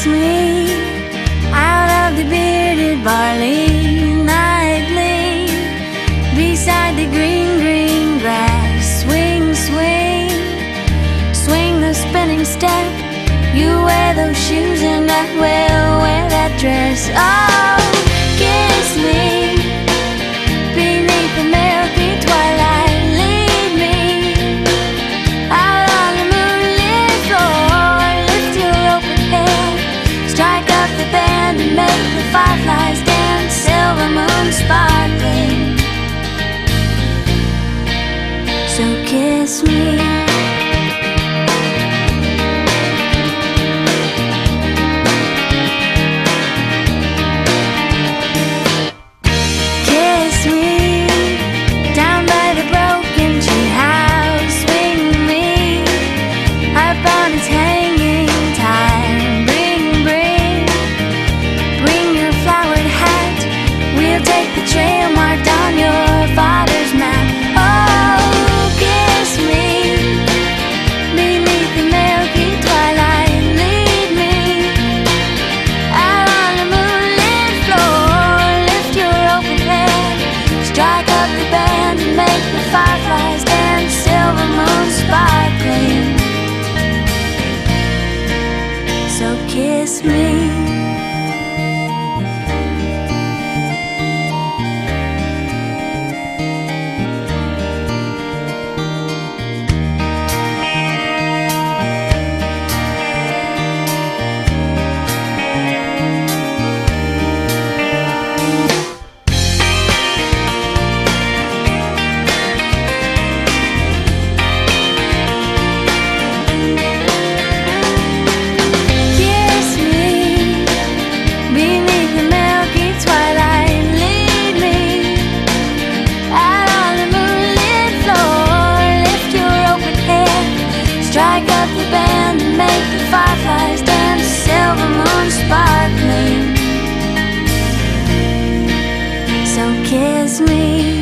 kiss me out of the bearded barley nightly, beside the green, green grass. Swing, swing, swing the spinning step. You wear those shoes and I will wear that dress. Oh, kiss me beneath the milky twilight. Lead me out on the moonlit floor. Lift your open head, strike up the band and make the fireflies dance. Silver moon sparkling, so kiss me. Trail marked on your father's map. Oh, kiss me beneath the milky twilight. Lead me out on the moonlit floor. Lift your open head, strike up the band and make the fireflies dance. Silver moon sparkling, so kiss me. Strike up the band and make the fireflies dance. Silver moon sparkling, so kiss me.